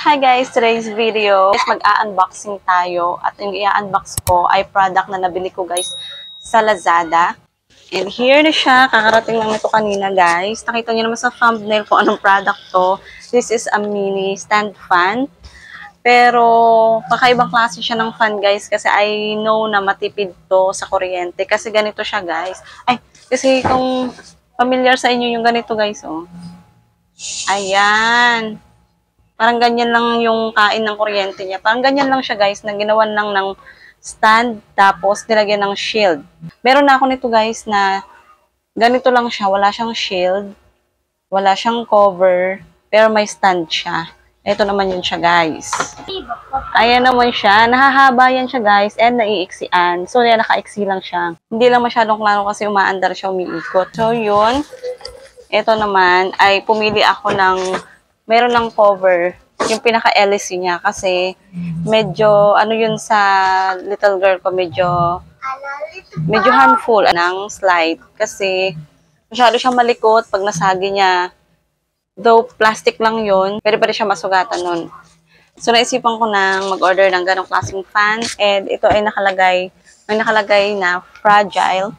Hi guys, today's video is mag-a-unboxing tayo at yung i-unbox ko ay product na nabili ko guys sa Lazada. And here na siya, kakarating lang ito kanina guys. Nakita niyo naman sa thumbnail kung anong product to. This is a mini stand fan. Pero kakaibang klase siya ng fan guys kasi I know na matipid to sa kuryente. Kasi ganito siya guys. Ay, kasi kung familiar sa inyo yung ganito guys, oh. Ayan. Parang ganyan lang yung kain ng kuryente niya. Parang ganyan lang siya guys, na ginawan lang ng stand, tapos nilagyan ng shield. Meron na ako nito guys na ganito lang siya, wala siyang shield, wala siyang cover, pero may stand siya. Ito naman yun siya guys. Ayan naman siya, nahahaba yan siya guys, and naiiksian. So yan, nakaiksi lang siya. Hindi lang masyadong klaro kasi umaandar siya, umiikot. So yun, ito naman ay pumili ako ng meron ng cover, yung pinaka-LC niya kasi medyo, ano yun sa little girl ko, medyo handful ng slide kasi masyado siyang malikot pag nasagi niya. Though plastic lang yun, pwede pa rin siya masugatan nun. So naisipan ko nang mag-order ng ganong klaseng fan and ito ay may nakalagay na fragile.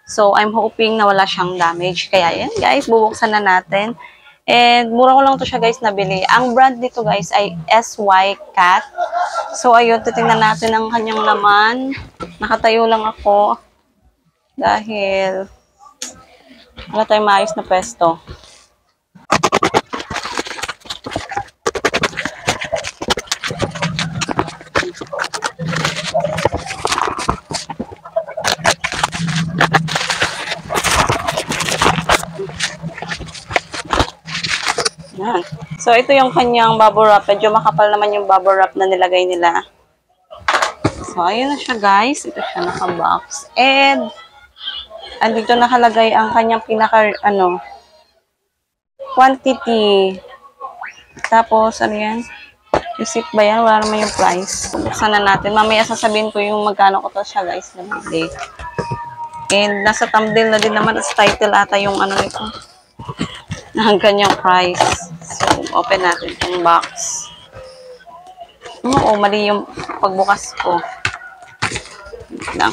So I'm hoping na wala siyang damage. Kaya yan guys, bubuksan na natin. And mura ko lang to siya guys nabili. Ang brand nito guys ay SY Cat. So ayun, titingnan natin ang kanyang laman. Nakatayo lang ako dahil wala tayong maayos na pwesto. Yan. So, ito yung kanyang bubble wrap. Medyo makapal naman yung bubble wrap na nilagay nila. So, ayun na siya guys. Ito siya naka-box. And, andito nakalagay ang kanyang quantity. Tapos, ano yan? Receipt ba yan? Wala naman yung price. Buksan na natin. Mamaya sasabihin ko yung magkano ko to siya guys. And, nasa thumbnail na din naman. Sa title ata yung ano nito. Ang kanyang price. So, open natin itong box. Oo, mali yung pagbukas ko. Lang.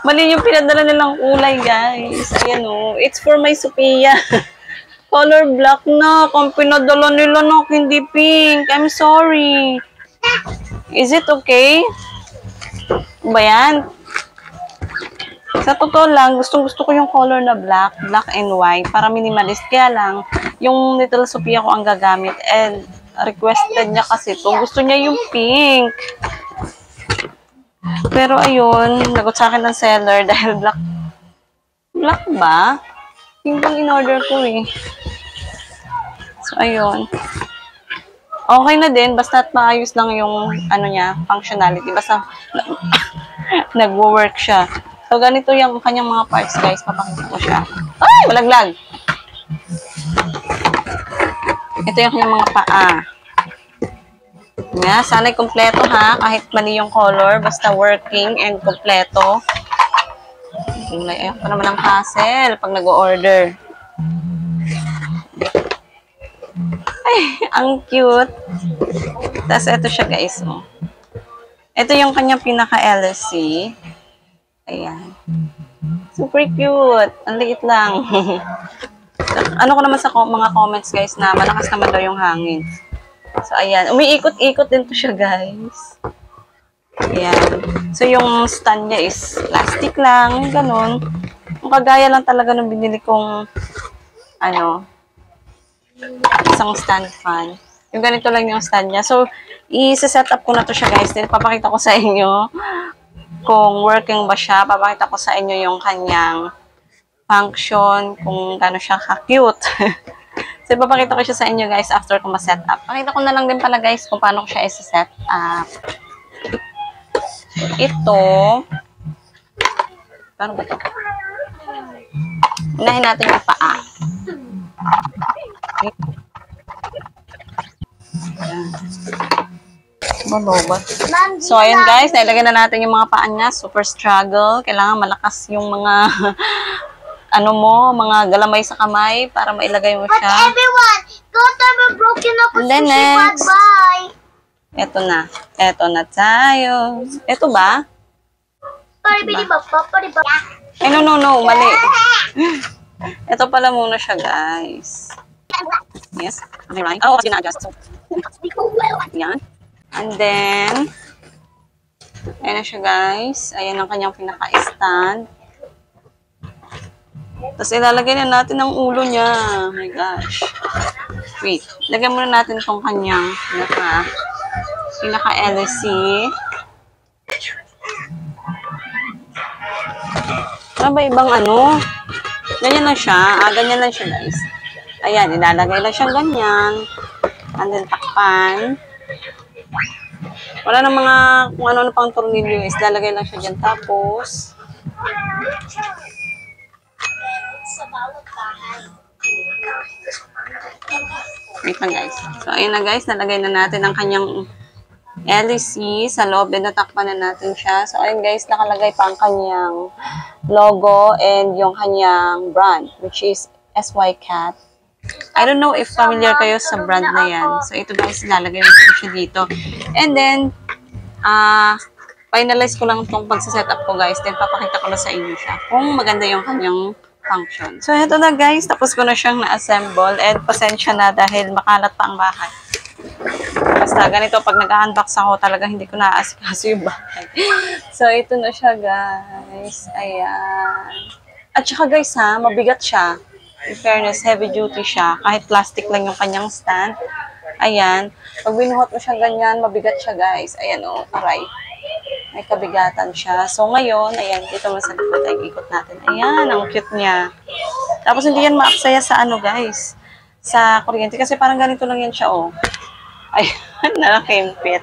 Mali yung pinadala nilang kulay, guys. Ayan o. It's for my Sophia. Color black na. Kung pinadala nila na, hindi pink. I'm sorry. Is it okay? Ba yan? Sa totoo lang, gustong-gusto ko yung color na black and white, para minimalist. Kaya lang, yung Little Sophia ko ang gagamit, and requested niya kasi ito. Gusto niya yung pink. Pero ayun, nagot sa akin ng seller dahil black. Black ba? Pink bang in-order ko eh. So ayun. Okay na din, basta maayos lang yung ano niya, functionality. Basta nagwo-work siya. So, ganito yung kanyang mga parts, guys. Papakita ko siya. Ay! Malaglag! Ito yung kanyang mga paa. Nga, sana'y kompleto ha. Kahit mali yung color. Basta working and kompleto. Ayaw pa naman ang hassle pag nag-o-order. Ay! Ang cute! Tapos, ito siya, guys. Oh. Ito yung kanyang pinaka-LSC. Ayan. Super cute. Ang liit lang. Ano ko naman sa mga comments guys na malakas naman daw yung hangin. So ayan. Umiikot-ikot din to siya guys. Ayan. So yung stand niya is plastic lang. Ganun. Ang kagaya lang talaga ng binili kong isang stand fan. Yung ganito lang yung stand niya. So i-set up ko na to siya guys. Then papakita ko sa inyo kung working ba siya. Papakita ko sa inyo yung kanyang function, kung gano'n siya ka-cute. So, papakita ko siya sa inyo guys after ko ma-set up. Pakita ko na lang din pala guys kung paano ko siya i-set up. Ito. Paano ba ito? Unahin natin yung paa. So, ayun guys, nailagay na natin yung mga paan niya. Super struggle. Kailangan malakas yung mga mga galamay sa kamay para mailagay mo siya. But everyone, go to the broken And then next, eto na. Eto na tayo. Eto ba? Ay, no, mali. Ito pala muna siya, guys. Yes. Okay, right? Oh, kasi na-adjust. So, yan. And then, ayan na siya, guys. Ayan ang kanyang pinaka-stand. Tapos, ilalagay na natin ang ulo niya. Oh my gosh. Wait. Lagyan muna natin itong kanyang pinaka-LC. Ano ba ibang ano? Ganyan lang siya. Ganyan lang siya, guys. Ayan, ilalagay lang siya ganyan. And then, takpan. Wala na mga kung ano pang tornilyo is lalagay lang siya dyan. Tapos, wait lang, guys. So, ayan na, guys. Nalagay na natin ang kanyang LEC sa loob. And natakpan na natin siya. So, ayun, guys. Nakalagay pa ang kanyang logo and yung kanyang brand, which is SY Cat. I don't know if familiar kayo sa brand na yan. So, ito guys, lalagay mo siya dito. And then, finalize ko lang itong pagsasetup ko guys. Then, papakita ko na sa inyo siya kung maganda yung kanyang function. So, ito na guys. Tapos ko na siyang na-assemble. And, pasensya na dahil makalat pa ang bahay. Basta ganito, pag nag-unbox ako, talagang hindi ko na-asikaso yung bahay. So, ito na siya, guys. Ayan. At saka, guys, ha, mabigat siya. In fairness, heavy duty siya. Kahit plastic lang yung kanyang stand. Ayan. Pag binuhot mo siya ganyan, mabigat siya, guys. Ayan, o. Aray. May kabigatan siya. So, ngayon, ayan, dito mo sa likod, ay ikot natin. Ayan, ang cute niya. Tapos, hindi yan maaksaya sa ano, guys. Sa kuryente. Kasi parang ganito lang yan siya, o. Ayan, nakakimpit.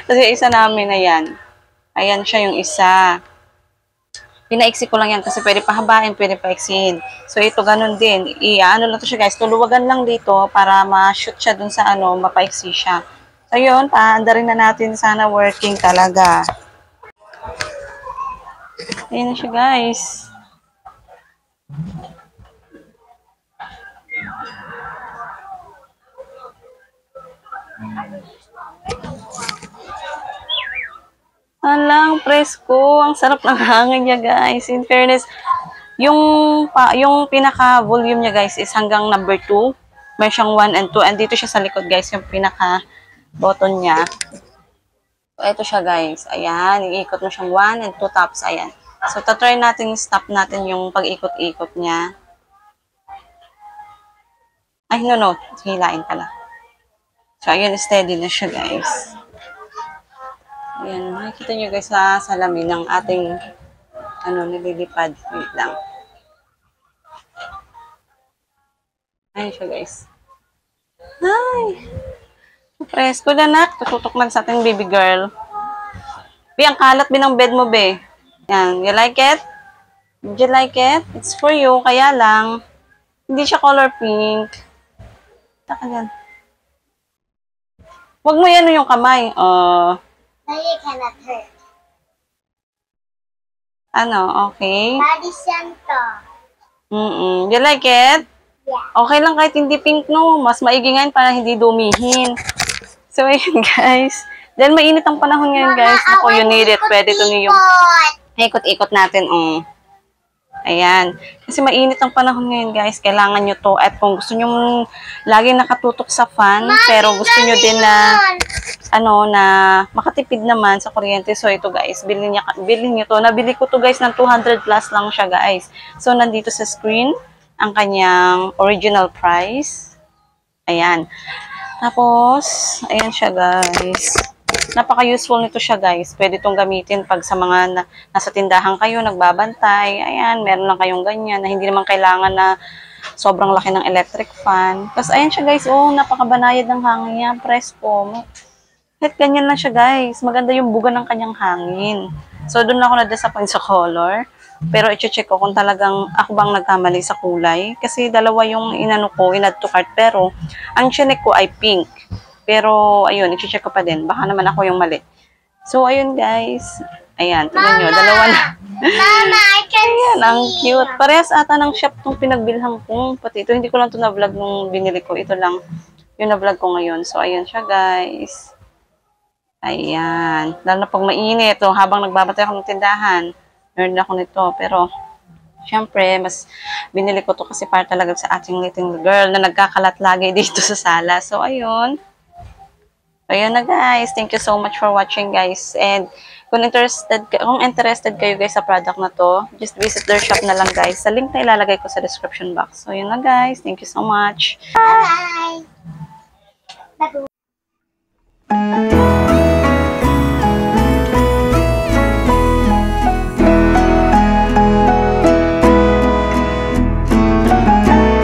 Kasi isa namin, ayan. Ayan siya yung isa. Pinaiksi ko lang yan kasi pwede pahabain, pwede paiksin. So, ito ganun din. Ano lang to siya, guys. Tuluwagan lang dito para ma-shoot siya dun sa ano, mapaiksi siya. So, yun. Paandarin na natin. Sana working talaga. Ayan na siya, guys. Alang, presko. Ang sarap ng hangin niya, guys. In fairness, yung pinaka-volume niya, guys, is hanggang number 2. May siyang 1 and 2. And dito siya sa likod, guys, yung pinaka-button niya. So, ito siya, guys. Ayan, iikot mo siyang 1 and 2 tapos, ayan. So, tatry natin stop natin yung pag-ikot-ikot niya. Ay, no. Hilain pala. So, ayun, steady na siya, guys. Ayan, makikita nyo guys sa salamin ng ating nililipad. Wait lang. Ayan siya guys. Ay! Presko na nak. Tututok lang sa ating baby girl. Be, ang kalat ng bed mo, be. Yan, you like it? Did you like it? It's for you, kaya lang. Hindi siya color pink. Taka yan. Huwag mo yan yung kamay. Now you cannot hurt. Ano, okay? Body Santo. You like it? Yeah. Okay lang kahit hindi pink, no? Mas maigi ngayon para hindi dumihin. So, ayun, guys. Then, mainit ang panahon ngayon, guys. Ako, you need it. Pwede ito niyo yung ikot-ikot natin, Ayan. Kasi mainit ang panahon ngayon, guys. Kailangan nyo to. At kung gusto nyo laging nakatutok sa fan, pero gusto nyo din na na makatipid naman sa kuryente. So, ito guys, bilhin nyo to. Nabili ko to guys ng 200 plus lang siya guys. So, nandito sa screen ang kanyang original price. Ayan. Tapos, ayan siya guys. Napaka-useful nito siya guys. Pwede itong gamitin pag sa mga nasa tindahan kayo, nagbabantay. Ayan, meron lang kayong ganyan na hindi naman kailangan na sobrang laki ng electric fan. Tapos, ayan siya guys. Napakabanayad ng hangin niya. Presko. Kahit ganyan lang siya guys. Maganda yung buga ng kanyang hangin. So, doon ako na-disappoint sa color. Pero, i-check ko kung talagang ako bang nagkamali sa kulay. Kasi dalawa yung inano ko, in-add to cart. Pero, ang chinek ko ay pink. Pero, ayun, i-check ko pa din. Baka naman ako yung mali. So, ayun guys. Ayan, tignan nyo. Dalawa na. Mama, I can Ayan, ang see cute. Parehas ata ng shop itong pinagbilhan ko. Pati ito, hindi ko lang ito na-vlog nung binili ko. Ito lang. yung na-vlog ko ngayon. So, ayun siya, guys. Ayan. Lalo na pag mainit, oh, habang nagbabatay ako ng tindahan, meron ako nito. Pero, syempre, mas binili ko to kasi para talaga sa ating little girl na nagkakalat lagi dito sa sala. So, ayun. Ayun na guys. Thank you so much for watching guys. And kung interested kayo guys sa product na to, just visit their shop na lang guys. Sa link na ilalagay ko sa description box. So, yun na guys. Thank you so much. Bye. Bye.